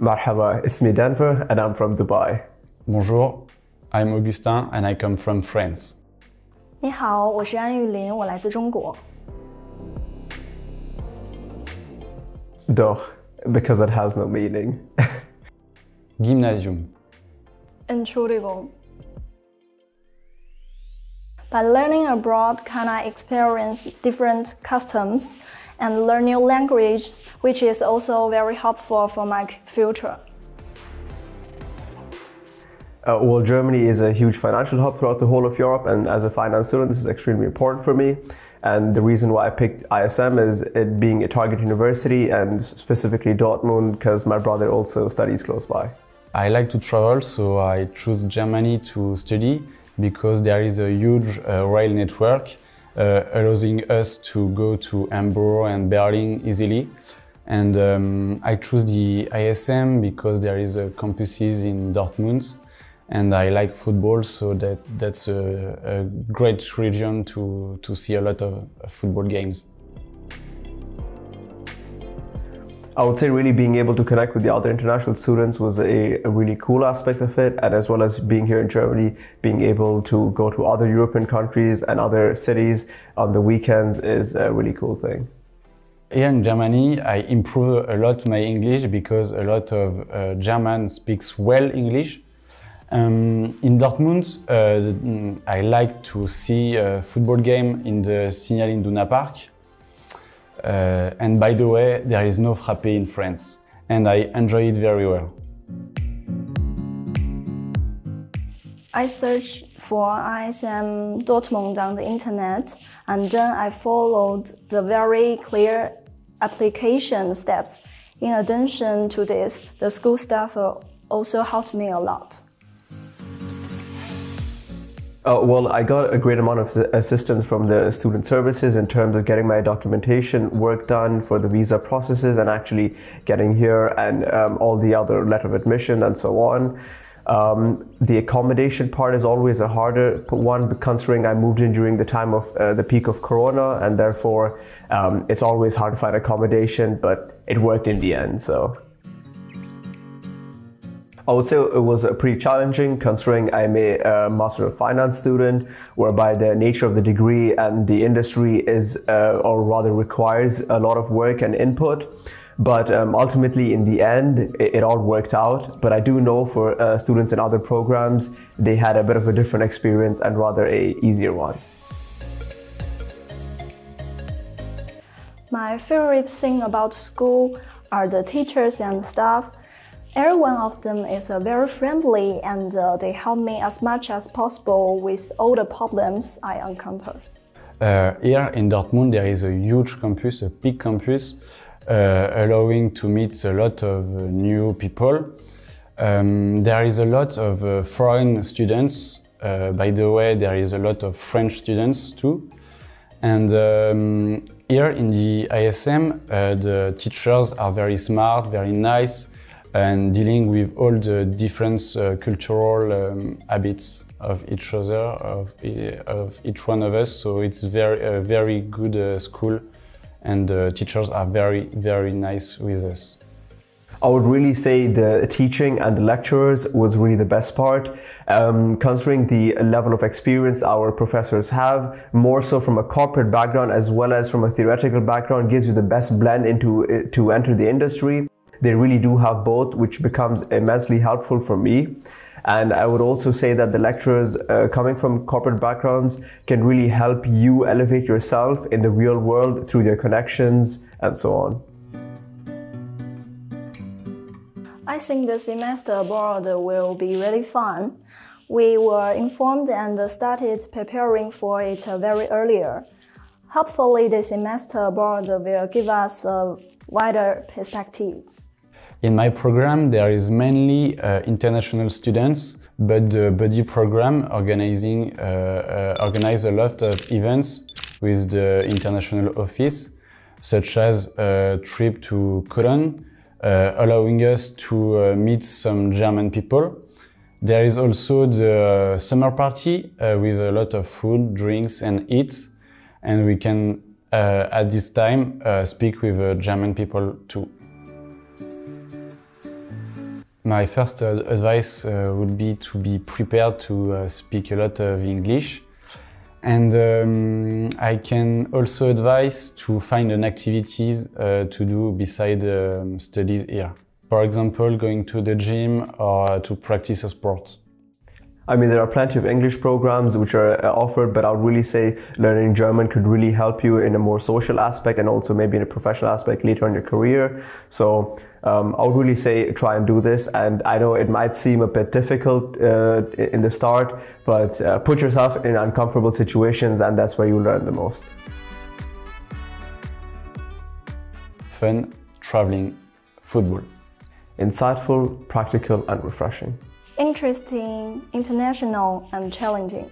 Marhaba, اسمي Denver and I'm from Dubai. Bonjour, I'm Augustin and I come from France. 你好，我是安玉林，我来自中国。Doch, because it has no meaning. Gymnasium. Entschuldigung. By learning abroad, can I experience different customs and learn new languages, which is also very helpful for my future. Well, Germany is a huge financial hub throughout the whole of Europe, and as a finance student, this is extremely important for me. And the reason why I picked ISM is it being a target university, and specifically Dortmund, because my brother also studies close by. I like to travel, so I choose Germany to study because there is a huge rail network allowing us to go to Hamburg and Berlin easily. And I choose the ISM because there is campuses in Dortmund. And I like football, so that's a great region to see a lot of football games. I would say really being able to connect with the other international students was a really cool aspect of it, and as well as being here in Germany, being able to go to other European countries and other cities on the weekends is a really cool thing. Here in Germany, I improve a lot my English because a lot of German speaks well English. In Dortmund, I like to see a football game in the Signal Iduna Park. And by the way, there is no frappe in France, and I enjoy it very well. I searched for ISM Dortmund on the internet, and then I followed the very clear application steps. In addition to this, the school staff also helped me a lot. Well, I got a great amount of assistance from the student services in terms of getting my documentation work done for the visa processes and actually getting here, and all the other letter of admission and so on. The accommodation part is always a harder one, considering I moved in during the time of the peak of Corona, and therefore it's always hard to find accommodation, but it worked in the end. So I would say it was pretty challenging, considering I'm a Master of Finance student, whereby the nature of the degree and the industry is, or rather requires, a lot of work and input. But ultimately, in the end, it all worked out. But I do know for students in other programs, they had a bit of a different experience and rather a easier one. My favorite thing about school are the teachers and staff. Every one of them is very friendly, and they help me as much as possible with all the problems I encounter. Here in Dortmund there is a huge campus, a big campus, allowing to meet a lot of new people. There is a lot of foreign students. By the way, there is a lot of French students too. And here in the ISM, the teachers are very smart, very nice, and dealing with all the different cultural habits of each other, of each one of us. So it's a very good school, and the teachers are very nice with us. I would really say the teaching and the lecturers was really the best part, considering the level of experience our professors have, more so from a corporate background as well as from a theoretical background, gives you the best blend to enter the industry. They really do have both, which becomes immensely helpful for me. And I would also say that the lecturers coming from corporate backgrounds can really help you elevate yourself in the real world through their connections and so on. I think the semester abroad will be really fun. We were informed and started preparing for it very earlier. Hopefully the semester abroad will give us a wider perspective. In my program, there is mainly international students, but the buddy program organize a lot of events with the international office, such as a trip to Cologne, allowing us to meet some German people. There is also the summer party with a lot of food, drinks and eat, and we can at this time speak with German people too. My first advice would be to be prepared to speak a lot of English. And I can also advise to find an activities to do beside studies here. For example, going to the gym or to practice a sport. I mean, there are plenty of English programs which are offered, but I would really say learning German could really help you in a more social aspect and also maybe in a professional aspect later in your career. So I would really say try and do this. And I know it might seem a bit difficult in the start, but put yourself in uncomfortable situations and that's where you learn the most. Fun, traveling, football. Insightful, practical and refreshing. Interesting, international, and challenging.